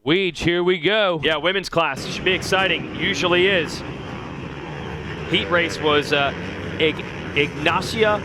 Weege, here we go. Yeah, women's class should be exciting. Usually is. Heat race was Ignacia.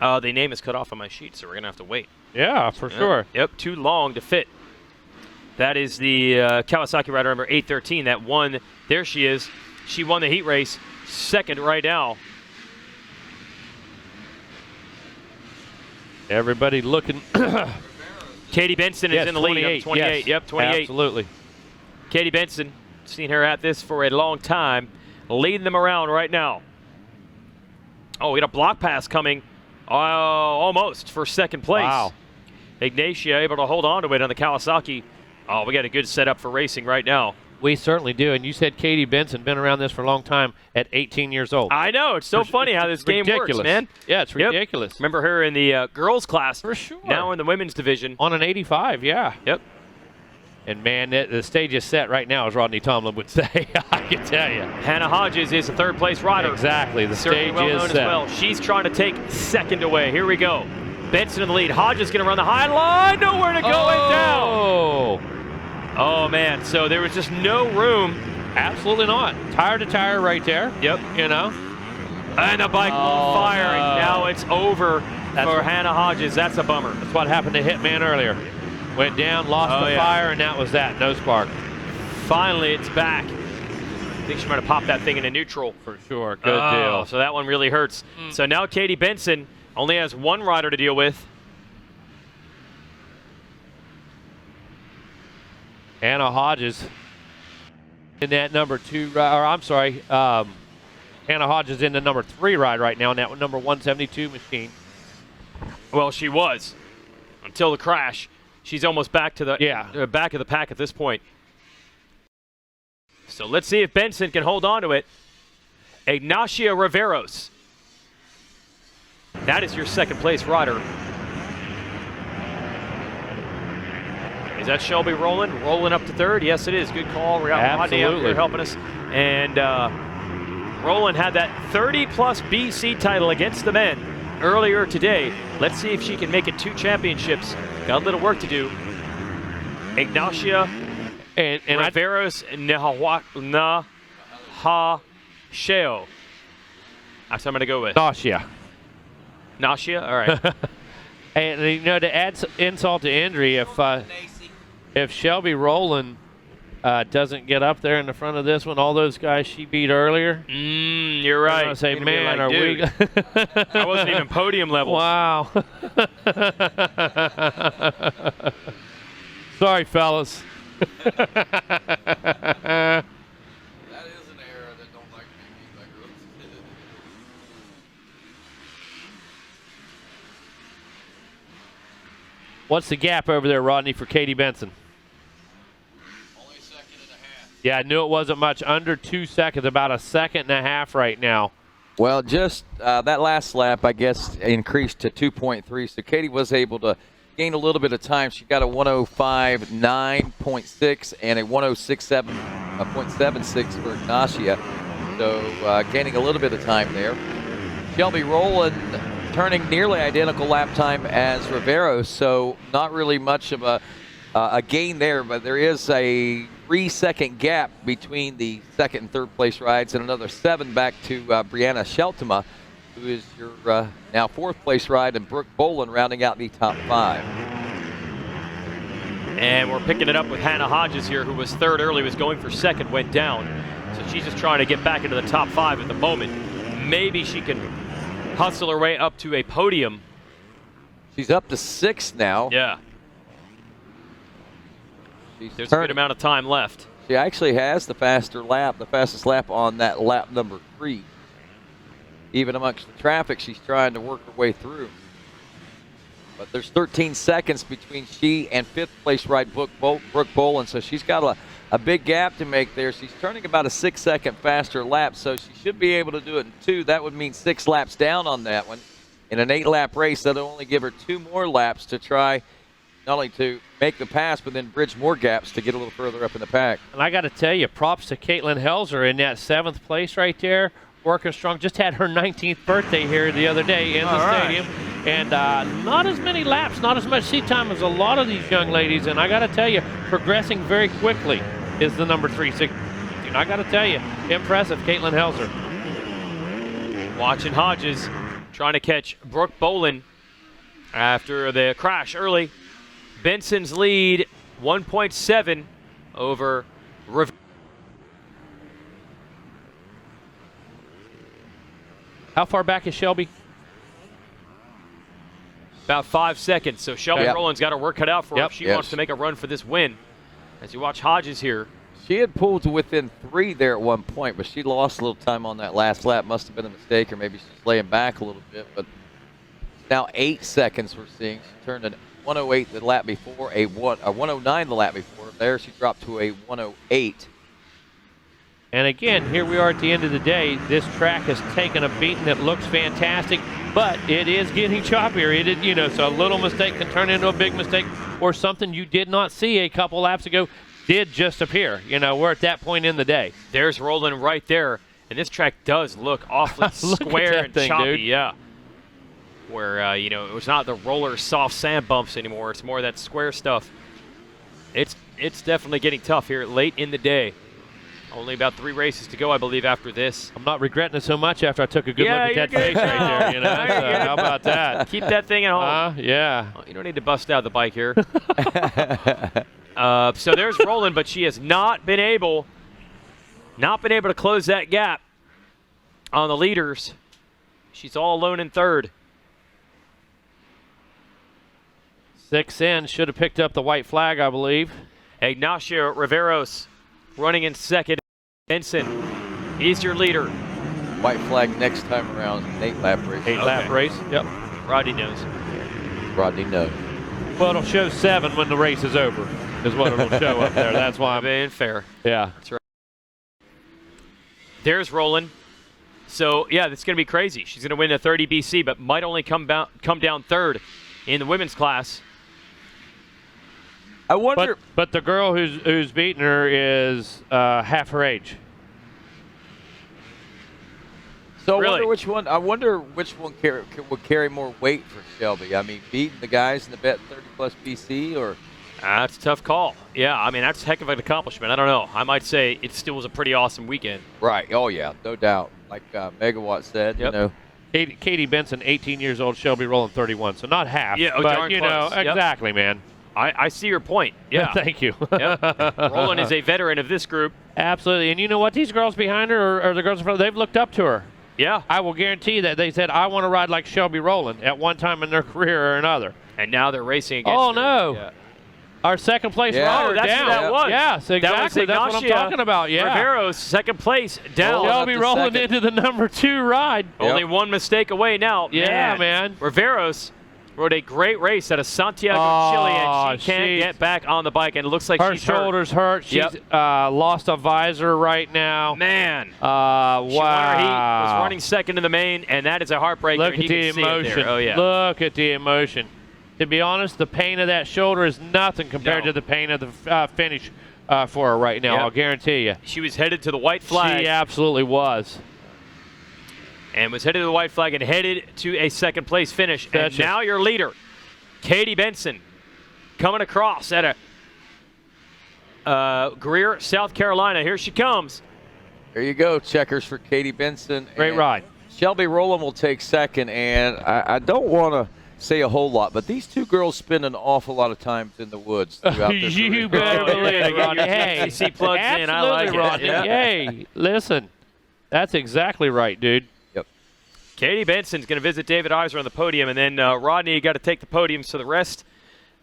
The name is cut off on my sheet, so we're going to have to wait. Yeah, for sure. Yep, too long to fit. That is the Kawasaki rider number 813 that won. There she is. She won the heat race. Second right now. Everybody looking. Katie Benson is in the lead. 28. Yes, Yep, 28. Absolutely. Katie Benson, seen her at this for a long time, leading them around right now. Oh, we got a block pass coming. Almost for second place. Wow. Ignacia able to hold on to it on the Kawasaki. Oh, we got a good setup for racing right now. We certainly do. And you said Katie Benson, been around this for a long time at 18 years old. I know. It's so funny how this game works, man. Yeah, it's ridiculous. Remember her in the girls class. For sure. Now in the women's division. On an 85, yeah. Yep. And, man, the stage is set right now, as Rodney Tomlin would say. I can tell you. Hannah Hodges is a third-place rider. Exactly. The stage well is known set. As well. She's trying to take second away. Here we go. Benson in the lead. Hodges going to run the high line. Nowhere to go. And down. Oh, man. So there was just no room. Absolutely not. Tire to tire right there. Yep. You know. And the bike on fire. No. And now it's over for Hannah Hodges. That's a bummer. That's what happened to Hitman earlier. Went down, lost the fire, and that was that. No spark. Finally, it's back. I think she might have popped that thing into neutral. For sure. Good deal. So that one really hurts. So now Katie Benson only has one rider to deal with. Hannah Hodges in that number 2, or I'm sorry, Hannah Hodges in the number 3 ride right now in that number 172 machine. Well, she was until the crash. She's almost back to the back of the pack at this point. So let's see if Benson can hold on to it. Ignacia Riveros. That is your second place rider. Is that Shelby Rowland? Rolling up to third? Yes, it is. Good call. We got Rodney out here helping us. And Rowland had that 30-plus BC title against the men earlier today. Let's see if she can make it 2 championships. Got a little work to do. Ignacia and Riveros Nahasheo. That's what I'm going to go with. Nausea. Nausea? All right. And, you know, to add insult to injury, if Shelby Rowland doesn't get up there in the front of this one, all those guys she beat earlier. You're right. I say, man, like, are we? I wasn't even podium level. Wow. Sorry, fellas. That is an error that don't like to be beat by girls. What's the gap over there, Rodney, for Katie Benson? Only a second and a half. Yeah, I knew it wasn't much. Under 2 seconds, about a second and a half right now. Well, just that last lap, I guess, increased to 2.3. So Katie was able to gain a little bit of time. She got a 105.9.6 and a 106.76 for Ignacia. So gaining a little bit of time there. Shelby Rowland turning nearly identical lap time as Riveros, so not really much of a gain there, but there is a 3-second gap between the second and third place rides and another 7 back to Brianna Sheltema, who is your now 4th place ride, and Brooke Boland rounding out the top 5. And we're picking it up with Hannah Hodges here, who was third early, was going for second, went down. So she's just trying to get back into the top 5 at the moment. Maybe she can hustle her way up to a podium. She's up to 6 now. Yeah. There's a good amount of time left. She actually has the fastest lap on that lap number 3. Even amongst the traffic, she's trying to work her way through. But there's 13 seconds between she and 5th place ride Brooke Boland, so she's got a big gap to make there. She's turning about a 6-second faster lap, so she should be able to do it in 2. That would mean 6 laps down on that one. In an 8-lap race, that'll only give her 2 more laps to try not only to make the pass, but then bridge more gaps to get a little further up in the pack. And I got to tell you, props to Caitlin Helzer in that 7th place right there, working strong. Just had her 19th birthday here the other day in the stadium. and not as many laps, not as much seat time as a lot of these young ladies. And I got to tell you, progressing very quickly is the number 316. I got to tell you, impressive, Caitlin Helzer. Watching Hodges trying to catch Brooke Bolin after the crash early. Benson's lead 1.7 over Rivera. How far back is Shelby? About 5 seconds. So Shelby Rowland's got her work cut out for her if she wants to make a run for this win. As you watch Hodges here. She had pulled to within 3 there at one point, but she lost a little time on that last lap. Must have been a mistake, or maybe she's laying back a little bit. But now 8 seconds we're seeing. She turned a 108 the lap before, a 109 the lap before. There she dropped to a 108. And again, here we are at the end of the day. This track has taken a beating that looks fantastic, but it is getting choppier. It is, so a little mistake can turn into a big mistake, or something you did not see a couple laps ago did just appear. We're at that point in the day. There's Rowland right there, and this track does look awfully square and choppy. Dude. Yeah. Where, it was not the roller soft sand bumps anymore. It's more of that square stuff. It's definitely getting tough here late in the day. Only about 3 races to go, I believe, after this. I'm not regretting it so much after I took a good look at that face right there. So how about that? Keep that thing at home. Yeah. You don't need to bust out the bike here. So there's Rowland, but she has not been able to close that gap on the leaders. She's all alone in third. 6 in, should have picked up the white flag, I believe. Ignacio Riveros running in second. Benson, he's your leader. White flag next time around, an 8-lap race. 8-lap race, yep. Rodney knows. Rodney knows. Well, it'll show 7 when the race is over, is what it'll show up there. That's why I'm being fair. Yeah. That's right. There's Rowland. So, yeah, it's going to be crazy. She's going to win the 30 BC, but might only come down third in the women's class. I wonder. But the girl who's beating her is half her age. So Really? I wonder which one would carry more weight for Shelby. I mean, beating the guys in the bet 30+ BC, or That's a tough call. Yeah, I mean, that's a heck of an accomplishment. I don't know. I might say it still was a pretty awesome weekend. right? Oh yeah, no doubt. Like Megawatt said, Yep. Katie Benson, 18 years old, Shelby Rowland, 31. So not half. Yeah, but darn you close. know, Yep. exactly, man. I see your point. Yeah. Thank you. Yep. Rowland is a veteran of this group. Absolutely. And you know what? These girls behind her, or the girls in front, they've looked up to her. Yeah. I will guarantee that they said, I want to ride like Shelby Rowland at one time in their career or another. And now they're racing against Oh, her. no. Yeah. Our second place rider that's down. who that was. Yes, exactly. That's what I'm talking about. Yeah. Riveros, second place, down. Shelby the Rowland second. into the number 2 ride. Only one mistake away now. Yeah, man. Riveros rode a great race out of Santiago, Chile, and she can't get back on the bike, and it looks like Her she's hurt. shoulder's hurt. She's lost a visor right now. Man. Wow. She won her heat, was running second in the main, and that is a heartbreaker. Look and at you the can see it there. emotion. Oh, yeah. Look at the emotion. To be honest, the pain of that shoulder is nothing compared to the pain of the finish for her right now. Yep. I'll guarantee you. She was headed to the white flag. She absolutely was. And was headed to the white flag and headed to a second place finish. That's and now your leader, Katie Benson, coming across at a Greer, South Carolina. Here she comes. There you go, checkers for Katie Benson. Great And ride. Shelby Rowland will take second, and I don't want to say a whole lot, but these two girls spend an awful lot of time in the woods throughout their You career. better believe it, Rodney. Hey, FCC plugs in. I like it. Rodney. Yeah. Hey, listen. That's exactly right, dude. Yep. Katie Benson's going to visit David Iser on the podium, and then Rodney, you got to take the podium. So the rest,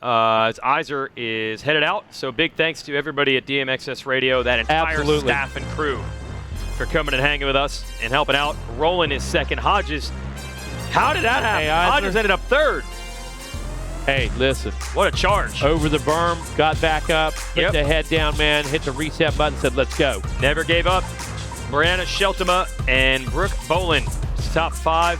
as Iser is headed out. So big thanks to everybody at DMXS Radio, that entire Absolutely. staff and crew, for coming and hanging with us and helping out. Rowland is second. Hodges, how did that happen? Hey, Iser. Hodges ended up third. Hey, listen. What a charge. Over the berm, got back up, put Yep. the head down, man, hit the reset button, said, let's go. Never gave up. Brianna Sheltema and Brooke Bolin, top 5.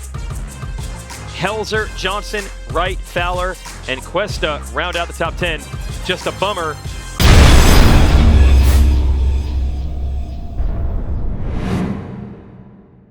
Helzer, Johnson, Wright, Fowler, and Cuesta round out the top 10. Just a bummer